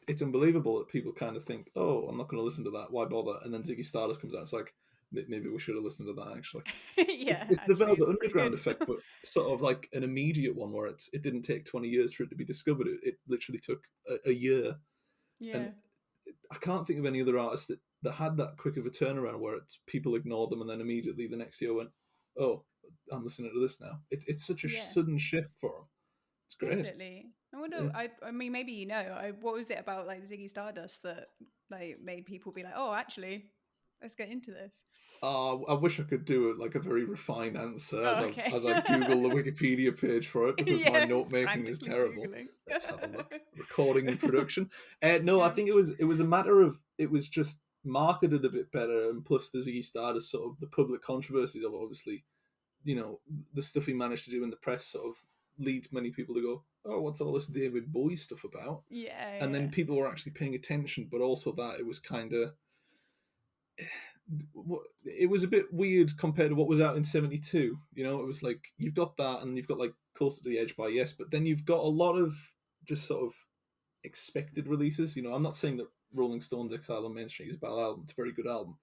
It's unbelievable that people kind of think, oh, I'm not going to listen to that. Why bother? And then Ziggy Stardust comes out. It's like, maybe we should have listened to that, actually. Yeah, It's the actually, Velvet it's pretty Underground good. effect, but sort of like an immediate one where it didn't take 20 years for it to be discovered. It literally took a year. Yeah. And I can't think of any other artists that had that quick of a turnaround where people ignored them and then immediately the next year went, oh, I'm listening to this now. It's such a Yeah. sudden shift for them. It's great. Definitely. I wonder. I mean, maybe what was it about like Ziggy Stardust that like made people be like, oh, actually, let's get into this. I wish I could do it like a very refined answer Oh, okay. as I Google the Wikipedia page for it because my Yeah, note making is frantically terrible. Googling. Let's have a look. Recording and production. No, Yeah. I think it was a matter of it was just marketed a bit better, and plus the Ziggy Stardust sort of the public controversies of it, obviously, the stuff he managed to do in the press sort of leads many people to go, oh, what's all this David Bowie stuff about? Yeah. And then people were actually paying attention, but also that it was kind of it was a bit weird compared to what was out in 72. It was like you've got that and you've got like Closer to the Edge by Yes, but then you've got a lot of just sort of expected releases. I'm not saying that Rolling Stones Exile on Main Street is a bad album. It's a very good album,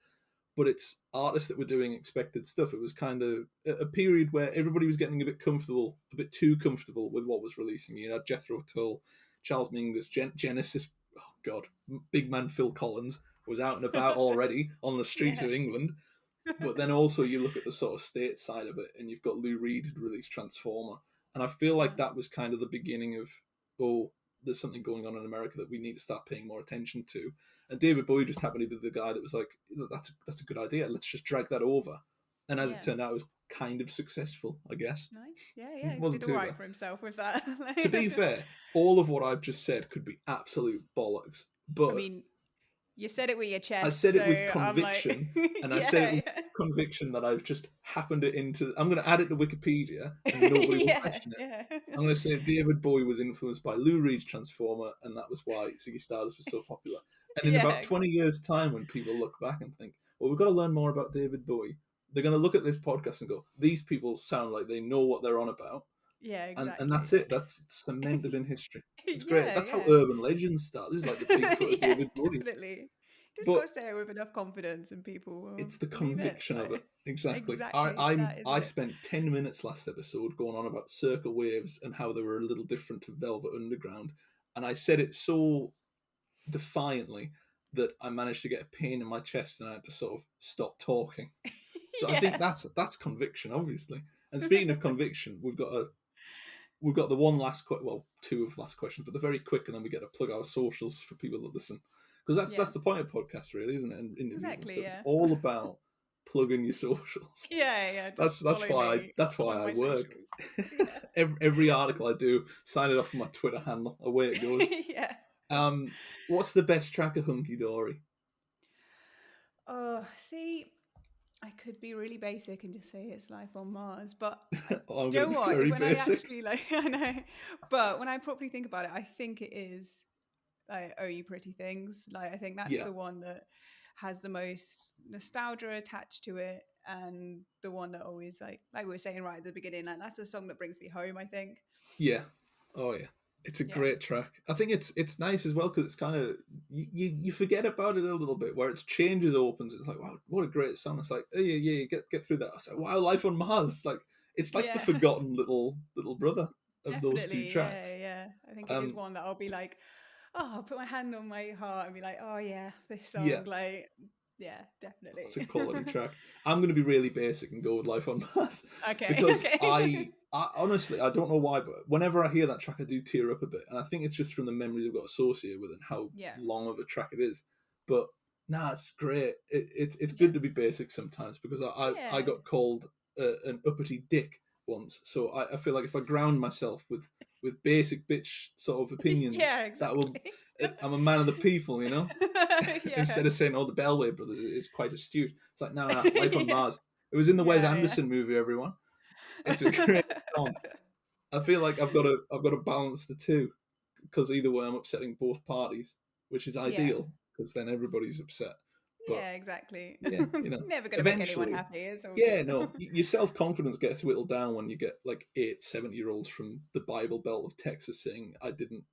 but it's artists that were doing expected stuff. It was kind of a period where everybody was getting a bit too comfortable with what was releasing. You had Jethro Tull, Charles Mingus, Genesis. Oh God, big man Phil Collins was out and about already on the streets of England. But then also you look at the sort of state side of it, and you've got Lou Reed had released Transformer, and I feel like that was kind of the beginning of, oh, there's something going on in America that we need to start paying more attention to. And David Bowie just happened to be the guy that was like, that's a good idea. Let's just drag that over. And as it turned out, it was kind of successful, I guess. Nice. Yeah. Wasn't Did all right for himself with that. To be fair, all of what I've just said could be absolute bollocks. But I mean, you said it with your chest. I said it with so conviction, I'm like, and I said it with conviction that I've just happened it into. I'm going to add it to Wikipedia, and nobody will question it. Yeah. I'm going to say David Bowie was influenced by Lou Reed's Transformer, and that was why Ziggy Stardust was so popular. And in about 20 years' time, when people look back and think, well, we've got to learn more about David Bowie, they're going to look at this podcast and go, these people sound like they know what they're on about. Yeah, exactly. And that's it. That's cemented in history. It's great. That's how urban legends start. This is like the Bigfoot of David Bowie. Definitely. Just got to say it with enough confidence, and people will. It's the conviction of it. Exactly. Exactly. I spent 10 minutes last episode going on about Circle Waves and how they were a little different to Velvet Underground, and I said it so defiantly that I managed to get a pain in my chest and I had to sort of stop talking. So I think that's conviction, obviously. And speaking of conviction, we've got the one last two of last questions, but they're very quick, and then we get to plug our socials for people that listen, because that's the point of podcasts, really, isn't it? And interviews and stuff. It's all about plugging your socials. Yeah. That's why I work. Every article I do, sign it off on my Twitter handle. Away it goes. What's the best track of Hunky Dory? Oh, see, I could be really basic and just say it's life on Mars, but I, Oh, I'm do you going know to be what? very When I basic. actually like, I know, but when I properly think about it, I think it is like "Oh You Pretty Things." Like, I think that's Yeah, the one that has the most nostalgia attached to it, and the one that always like we were saying right at the beginning, like that's the song that brings me home. I think. yeah, oh yeah. It's a Yeah. great track. I think it's nice as well because it's kind of you forget about it a little bit where its changes opens. It's like, wow, what a great song. It's like, oh yeah, yeah, get through that. It's like, wow, Life on Mars. Like it's like the Yeah. forgotten little brother of those two Definitely, tracks. yeah. I think it is Um, one that I'll be like, oh, I'll put my hand on my heart and be like, oh yeah, this yeah, song, like, yeah, definitely. that's a quality track. I'm going to be really basic and go with Life on Mars Okay, because okay. I honestly, I don't know why, but whenever I hear that track, I do tear up a bit. And I think it's just from the memories I've got associated with it and how Yeah, long of a track it is. But nah, it's great. It's yeah, good to be basic sometimes because I yeah. got called an uppity dick once. So I feel like if I ground myself with basic bitch sort of opinions, Yeah, that will. exactly. I'm a man of the people, you know? Yeah. Instead of saying, "Oh, the Bellway brothers is quite astute," it's like, no, no, Life on Yeah, Mars. It was in the Wes yeah, Anderson movie. Everyone, it's a great song. I feel like I've got to balance the two because either way I'm upsetting both parties, which is yeah. ideal because then everybody's upset. But Yeah, exactly. yeah, you know, Never gonna make anyone eventually, happy. It's all yeah, good. no, your self confidence gets whittled down when you get like 8 70-year-olds from the Bible Belt of Texas saying, "I didn't,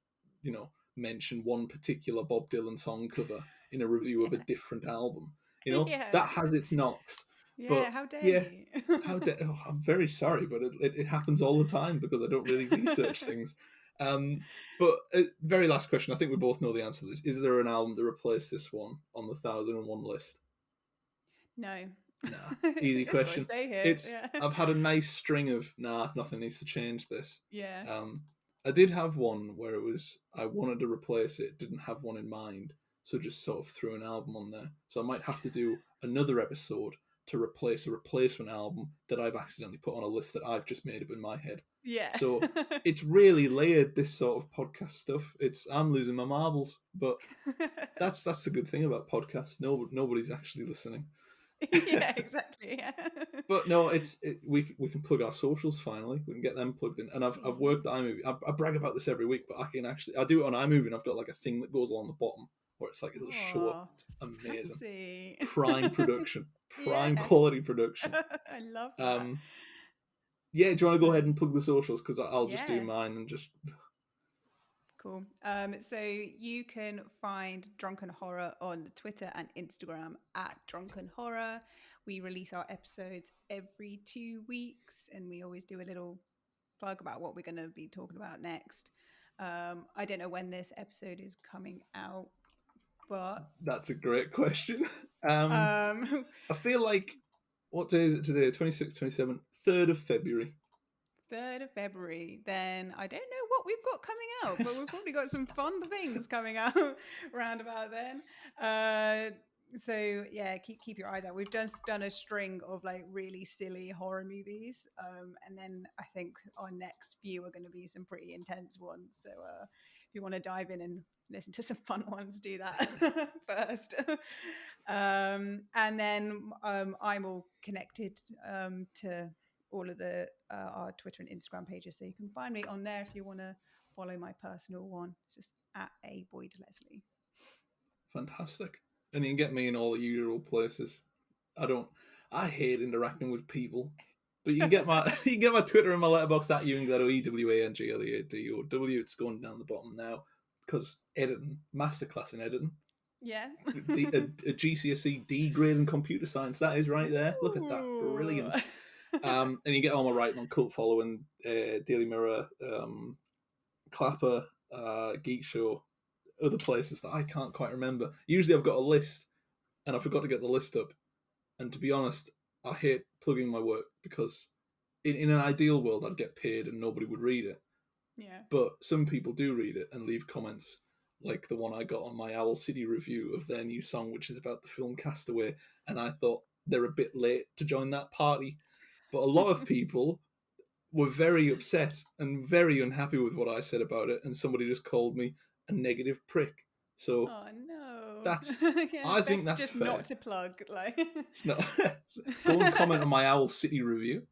mention one particular Bob Dylan song cover in a review of a Yeah, different album." That yeah, has its knocks, but yeah. How dare yeah, you? I'm very sorry, but it happens all the time because I don't really research things. Um, but very last question. I think we both know the answer to this. Is there an album to replace this one on the 1001 list? No, Nah, easy it's got to question. stay here. It's Yeah, I've had a nice string of nah, nothing needs to change this. yeah, Um, I did have one where it was I wanted to replace it, didn't have one in mind, so just sort of threw an album on there. So I might have to do another episode to replace a replacement album that I've accidentally put on a list that I've just made up in my head. yeah. So it's really layered this sort of podcast stuff. I'm losing my marbles, but that's the good thing about podcasts. Nobody's actually listening. Yeah, exactly. Yeah. But no, we can plug our socials finally. We can get them plugged in. And I've Mhm. worked at iMovie. I brag about this every week, but I do it on iMovie, and I've got like a thing that goes along the bottom where it's like it'll show up. Oh, It's amazing. fancy. Prime production, prime Yeah, quality production. I love that. Um, yeah, do you want to go ahead Um, and plug the socials because I'll just do yeah, mine and just cool. So you can find Drunken Horror on Twitter and Instagram at Drunken Horror. We release our episodes every 2 weeks, and we always do a little plug about what we're going to be talking about next. I don't know when this episode is coming out, but that's a great question. Um, um, I feel like what day is it today? 26th, 27th, 3rd of February. 3rd of February, then I don't know what we've got coming out, but we've probably got some fun things coming out round about then. So yeah, keep your eyes out. We've just done a string of like really silly horror movies, and then I think our next few are going to be some pretty intense ones. So if you want to dive in and listen to some fun ones, do that first. And then I'm all connected to all of the our Twitter and Instagram pages, so you can find me on there if you want to follow my personal one. It's just at a Boyd Leslie. Fantastic. And you can get me in all the usual places. I don't. I hate interacting with people, but you can get my you can get my Twitter and my letterbox at Ewan Gleadow, EWANGLEADOW. It's going down the bottom now because editing, masterclass in editing, Yeah. a GCSE D grade in computer science. That is right there. Look at that, Ooh. brilliant. And you get all my writing on Cult Following, Daily Mirror, Clapper, Geek Show, other places that I can't quite remember. Usually I've got a list and I forgot to get the list up. And to be honest, I hate plugging my work because in an ideal world I'd get paid and nobody would read it. Yeah. But some people do read it and leave comments like the one I got on my Owl City review of their new song, which is about the film Castaway. And I thought they're a bit late to join that party. But a lot of people were very upset and very unhappy with what I said about it. And somebody just called me a negative prick. So Oh no. that's, Yeah, I think best that's just fair. not to plug. Like, It's not. Go and comment on my Owl City review.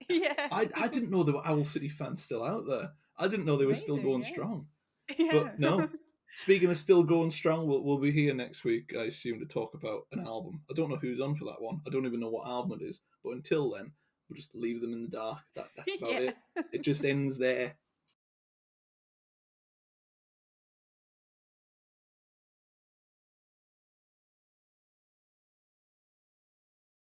yeah, I didn't know there were Owl City fans still out there. I didn't know it's they were still amazing. going Yeah, strong. yeah, But no. Speaking of still going strong, we'll be here next week, I assume, to talk about an album. I don't know who's on for that one. I don't even know what album it is. But until then, we'll just leave them in the dark. That's about yeah. it. It just ends there.